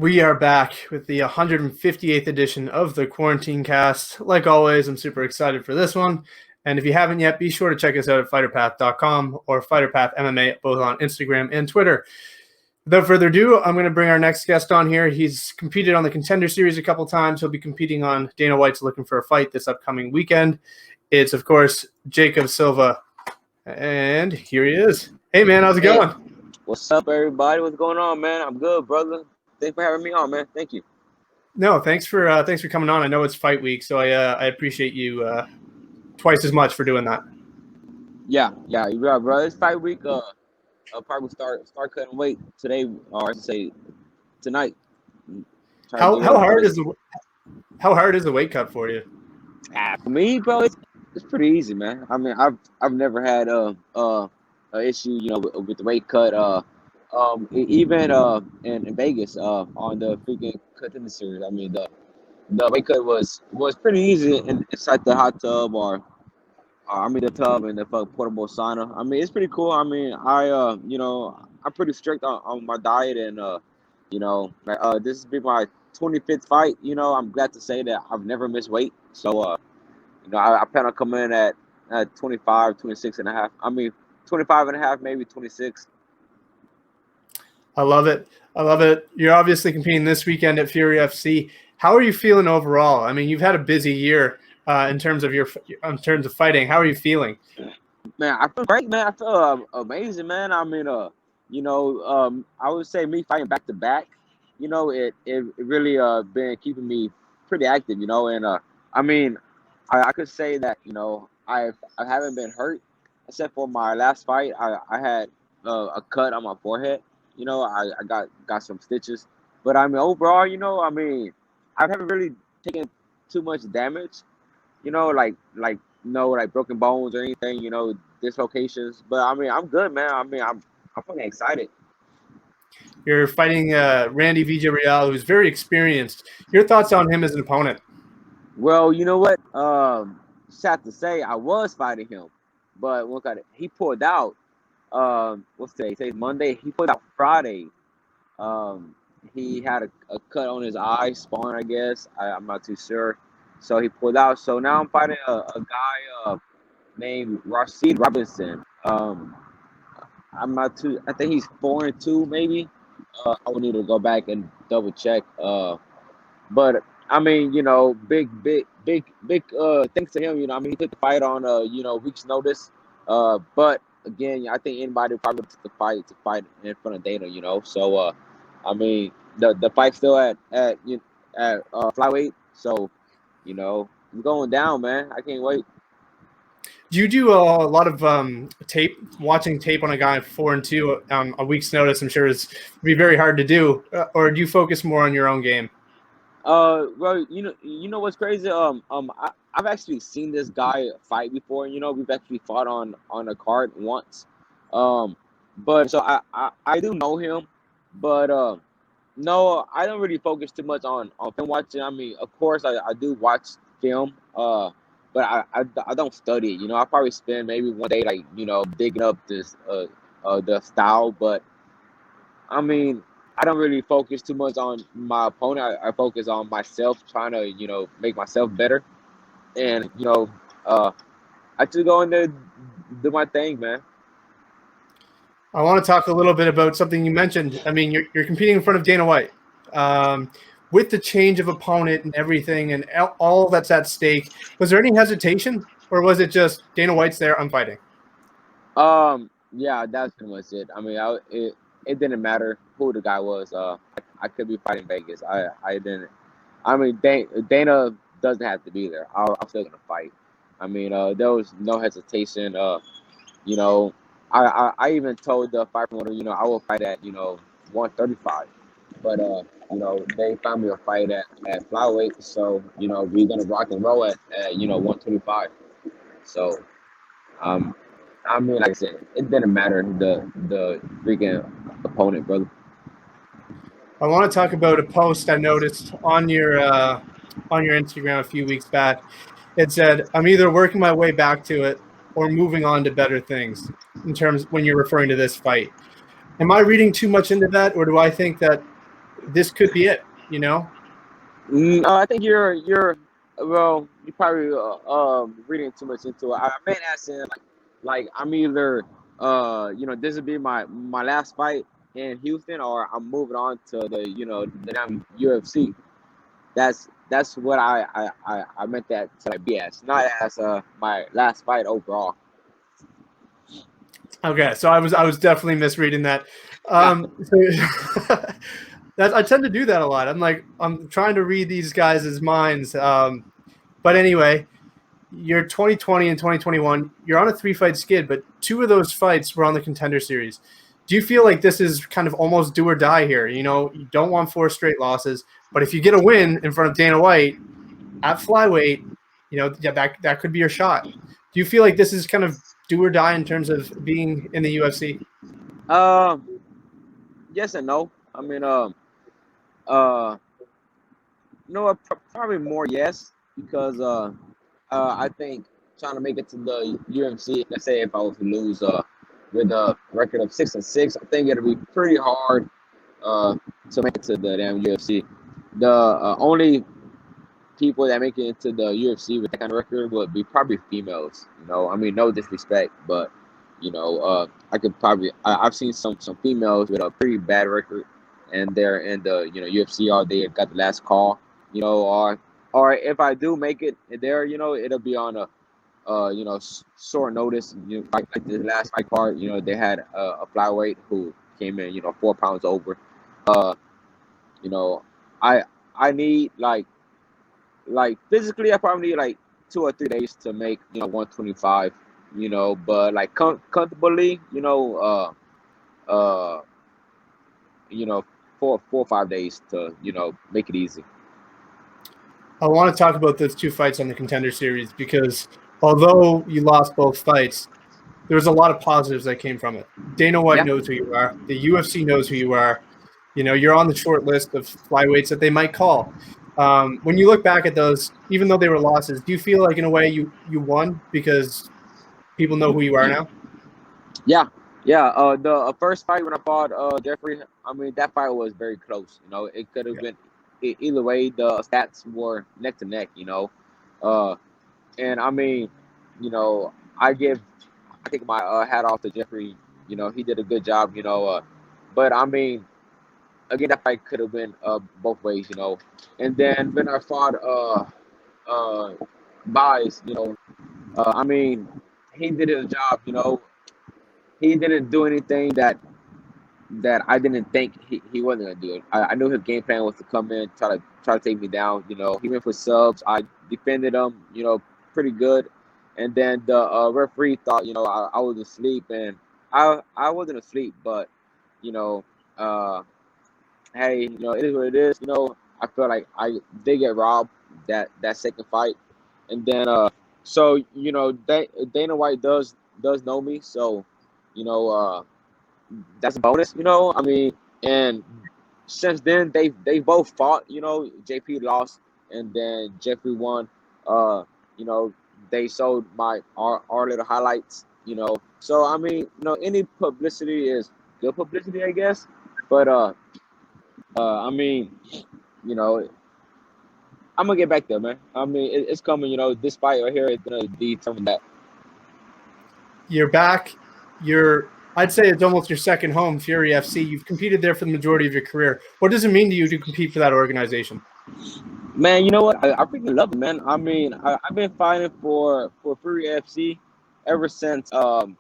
We are back with the 158th edition of the Quarantinecast. Like always, I'm super excited for this one. And if you haven't yet, be sure to check us out at fighterpath.com or fighterpath MMA, both on Instagram and Twitter. Without further ado, I'm going to bring our next guest on here. He's competed on the Contender Series a couple times. He'll be competing on Dana White's Looking for a Fight this upcoming weekend. It's, of course, Jacob Silva. And here he is. Hey, man, how's it going? What's up, everybody? What's going on, man? I'm good, brother. Thanks for having me on, man. Thank you. No, thanks for coming on. I know it's fight week, so I appreciate you twice as much for doing that. Yeah, bro. It's fight week. I'll probably start cutting weight today, or I should say tonight. How hard is the weight cut for you? For me, bro, it's pretty easy, man. I mean, I've never had a issue, with the weight cut. Even in Vegas, on the freaking Contender Series. I mean, the weight cut was pretty easy inside the hot tub or the tub and the portable sauna. I mean, it's pretty cool. I mean, I'm pretty strict on my diet, and this has been my 25th fight. I'm glad to say that I've never missed weight. So, I plan on coming in at 25, 26 and a half. I mean, 25 and a half, maybe 26. I love it. You're obviously competing this weekend at Fury FC. How are you feeling overall? I mean, you've had a busy year in terms of fighting. How are you feeling? Man, I feel great, man. I feel amazing, man. I mean, I would say me fighting back to back, it really been keeping me pretty active, and I mean, I could say that, I haven't been hurt except for my last fight. I had a cut on my forehead. I got some stitches, but I mean, overall, I mean, I haven't really taken too much damage, like broken bones or anything, dislocations. But I mean, I'm good, man. I mean, I'm fucking excited. You're fighting Randy Vijay, who's very experienced. Your thoughts on him as an opponent? Well, you know what? Sad to say, I was fighting him, but he pulled out. What's today? Today's Monday. He pulled out Friday. He had a cut on his eye, sparring, I guess. I'm not too sure. So he pulled out. So now I'm fighting a guy named Rashid Robinson. I'm not too. I think he's 4-2, maybe. I would need to go back and double check. But I mean, big thanks to him. I mean, he took the fight on week's notice. But again, I think anybody probably took the fight to fight in front of Dana, So, I mean, the fight's still at Flyweight. So, it's going down, man. I can't wait. Do you do a lot of watching tape on a guy 4-2 on a week's notice? I'm sure it'd be very hard to do. Or do you focus more on your own game? Well, you know what's crazy? I've actually seen this guy fight before. We've actually fought on a card once. But so I do know him, but no, I don't really focus too much on film watching. I mean, of course, I do watch film, but I don't study it. I probably spend maybe one day digging up this the style, but I mean, I don't really focus too much on my opponent. I focus on myself, trying to, make myself better. And, I just go in there, do my thing, man. I want to talk a little bit about something you mentioned. I mean, you're competing in front of Dana White. With the change of opponent and everything and all that's at stake, was there any hesitation? Or was it just Dana White's there, I'm fighting? Yeah, that's pretty much it. I mean, it didn't matter who the guy was. I could be fighting Vegas. I didn't. I mean, Dana doesn't have to be there. I'm still gonna fight. I mean, there was no hesitation. I even told the fight promoter, I will fight at 135, but they found me a fight at Flyweight, so we're gonna rock and roll at 125. So I mean, like I said, it didn't matter the freaking opponent, brother. I want to talk about a post I noticed on your Instagram a few weeks back. It said, "I'm either working my way back to it or moving on to better things." In terms when you're referring to this fight, am I reading too much into that, or do I think that this could be it, you know? I think you're well. You probably reading too much into it. I meant as in like I'm either this would be my last fight in Houston, or I'm moving on to the damn UFC. That's what I meant that to like be as, not as my last fight overall. Okay, so I was definitely misreading that. I tend to do that a lot. I'm trying to read these guys' minds. But anyway, you're 2020 and 2021. You're on a 3-fight skid, but 2 of those fights were on the Contender Series. Do you feel like this is kind of almost do or die here? You know, you don't want 4 straight losses, but if you get a win in front of Dana White at Flyweight, that could be your shot. Do you feel like this is kind of do or die in terms of being in the UFC? Yes and no. I mean, probably more yes, because I think trying to make it to the UFC. Let's say if I was to lose with a record of 6-6, I think it'll be pretty hard to make it to the damn UFC. The only people that make it into the UFC with that kind of record would be probably females. I mean, no disrespect, but I could probably I've seen some females with a pretty bad record, and they're in the UFC, or they got the last call, or if I do make it there, it'll be on a short notice. Like the last fight card, they had a flyweight who came in 4 pounds over. I need like physically, I probably need like 2 or 3 days to make 125. But like comfortably, 4 or 5 days to make it easy. I want to talk about those 2 fights on the Contender Series because although you lost both fights, there was a lot of positives that came from it. Dana White knows who you are. The UFC knows who you are. You're on the short list of flyweights that they might call. When you look back at those, even though they were losses, do you feel like in a way you won because people know who you are now? Yeah. The first fight when I fought Jeffrey, I mean, that fight was very close. It could have been either way. The stats were neck to neck. And I mean, I take my hat off to Jeffrey. He did a good job. But I mean, again, that fight could have been both ways. And then when I fought Bias, I mean, he did his job. He didn't do anything that I didn't think he wasn't gonna do. I knew his game plan was to come in, try to take me down. He went for subs. I defended him, pretty good. And then the referee thought, I was asleep, and I wasn't asleep, but hey, it is what it is. I feel like I did get robbed that second fight, and then so Dana White does know me, so that's a bonus. I mean, and since then they both fought. JP lost, and then Jeffrey won. They showed our little highlights. So I mean, any publicity is good publicity, I guess. But I mean, I'm gonna get back there, man. I mean, it's coming. This fight right here is gonna determine that. You're back. I'd say it's almost your second home, Fury FC. You've competed there for the majority of your career. What does it mean to you to compete for that organization? Man, you know what? I freaking love it, man. I mean, I've been fighting for Fury FC ever since the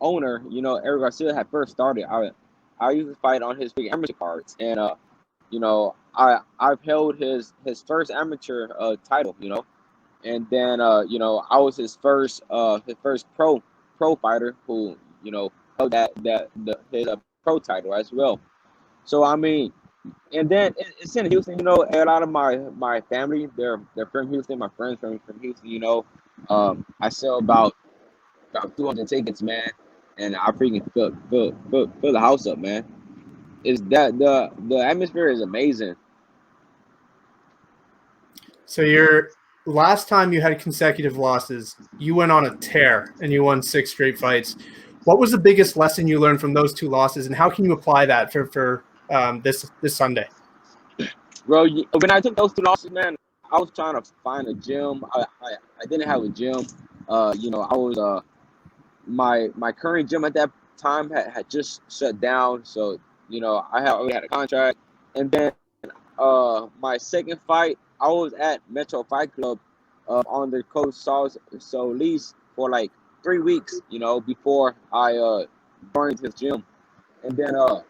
owner, Eric Garcia, had first started. I used to fight on his big amateur cards, and I've held his first amateur title, and then I was his first pro fighter who held his pro title as well. So I mean, and then it's in Houston. A lot of my family, they're from Houston. My friends from Houston. I sell about 200 tickets, man, and I freaking fill the house up, man. Is that the atmosphere is amazing. So your last time you had consecutive losses, you went on a tear and you won 6 straight fights. What was the biggest lesson you learned from those 2 losses, and how can you apply that for this Sunday? Bro, when I took those 2 losses, man, I was trying to find a gym. I didn't have a gym. I was my current gym at that time had just shut down. So, I already had a contract. And then my second fight, I was at Metro Fight Club under Coach Solis for like 3 weeks, before I joined his gym. And then I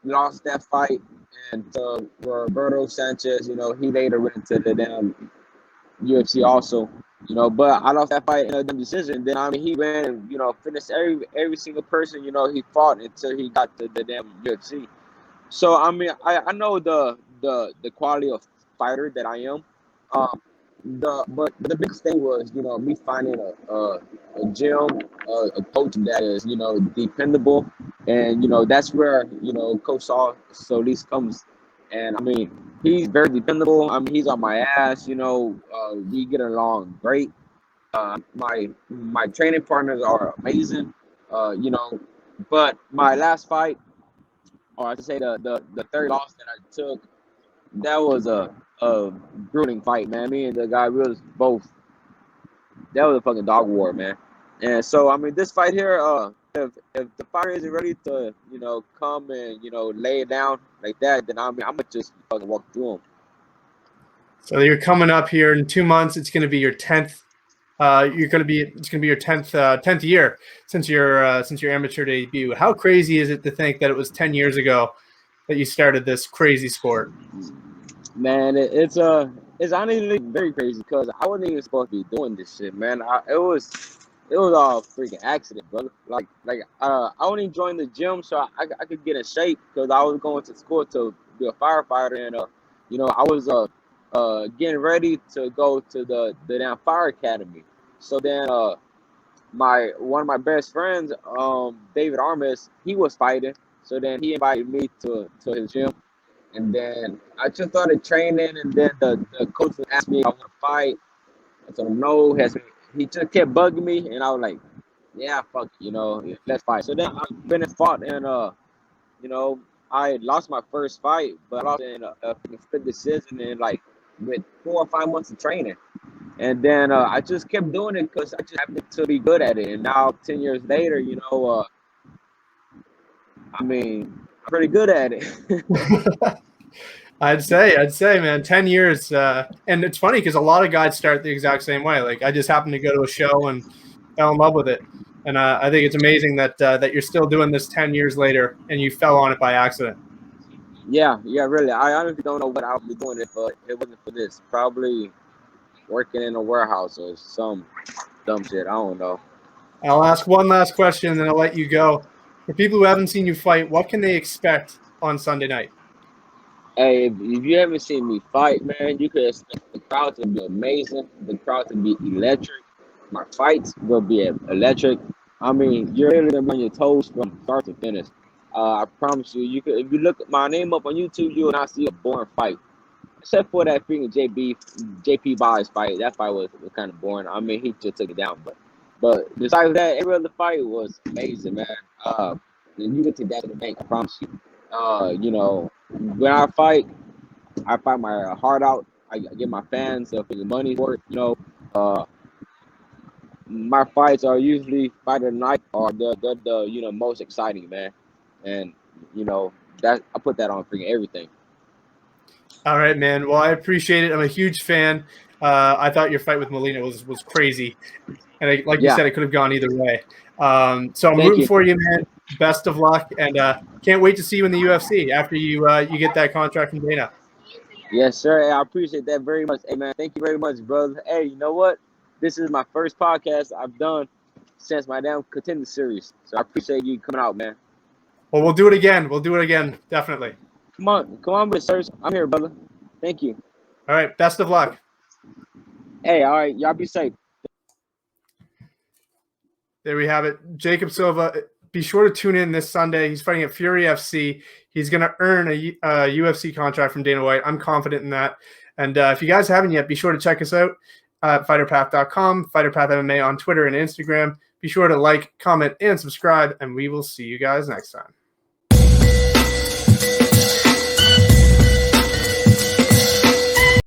lost that fight, and Roberto Sanchez, he later went into the damn UFC also, but I lost that fight in a damn decision. Then he ran, finished every single person, he fought until he got to the damn UFC. So I know the quality of fighter that I am. But the biggest thing was, me finding a gym, a coach that is, dependable, and that's where Coach Solis comes, and he's very dependable. He's on my ass. We get along great. My training partners are amazing. But my last fight, or I should say the third loss that I took, that was a grueling fight, man. Me and the guy, we was both. That was a fucking dog war, man. And so this fight here, if the fighter isn't ready to come and lay it down like that, then I'm gonna just fucking walk through him. So you're coming up here in 2 months. It's going to be your 10th. It's going to be your 10th year since your amateur debut. How crazy is it to think that it was 10 years ago that you started this crazy sport? Man, it's honestly very crazy because I wasn't even supposed to be doing this shit, man. It was all freaking accident, brother. I only joined the gym so I could get in shape because I was going to school to be a firefighter, and I was getting ready to go to the damn fire academy. So then one of my best friends, David Armis, he was fighting. So then he invited me to his gym. And then I just started training, and then the coach asked me if I want to fight. I told him no. He just kept bugging me, and I was like, yeah, fuck it, let's fight. So then I went and fought, and I lost my first fight, but I lost in a split decision in like with 4 or 5 months of training. And then I just kept doing it because I just happened to be good at it. And now 10 years later, I'm pretty good at it. I'd say, man, 10 years. And it's funny because a lot of guys start the exact same way. Like I just happened to go to a show and fell in love with it. And I think it's amazing that you're still doing this 10 years later and you fell on it by accident. Yeah, really. I honestly don't know what I would be doing if it wasn't for this. Probably working in a warehouse or some dumb shit. I don't know. I'll ask one last question and then I'll let you go. For people who haven't seen you fight, what can they expect on Sunday night? Hey, if you haven't seen me fight, man, you could expect the crowd to be amazing. The crowd to be electric. My fights will be electric. You're literally gonna be on your toes from start to finish. I promise you. You could, if you look my name up on YouTube, you will not see a boring fight, except for that freaking JP Vijay fight. That fight was kind of boring. He just took it down, but besides that, every other fight was amazing, man. And you can take that to the bank. I promise you. When I fight my heart out. I get my fans the money for it. My fights are usually fight of the night, or the most exciting, man. And that I put that on freaking everything. All right, man. Well, I appreciate it. I'm a huge fan. I thought your fight with Molina was crazy, and you said, it could have gone either way. So I'm rooting for you, man. Best of luck, and can't wait to see you in the UFC after you get that contract from Dana. Yes, sir. Hey, I appreciate that very much. Hey, man, thank you very much, brother. Hey, you know what? This is my first podcast I've done since my damn Contender Series, so I appreciate you coming out, man. Well, we'll do it again. Definitely. Come on, Mr. Sirs. I'm here, brother. Thank you. All right. Best of luck. Hey, all right. Y'all be safe. There we have it. Jacob Silva. Be sure to tune in this Sunday. He's fighting at Fury FC. He's going to earn a UFC contract from Dana White. I'm confident in that. And if you guys haven't yet, be sure to check us out at fighterpath.com, Fighterpath MMA on Twitter and Instagram. Be sure to like, comment, and subscribe, and we will see you guys next time.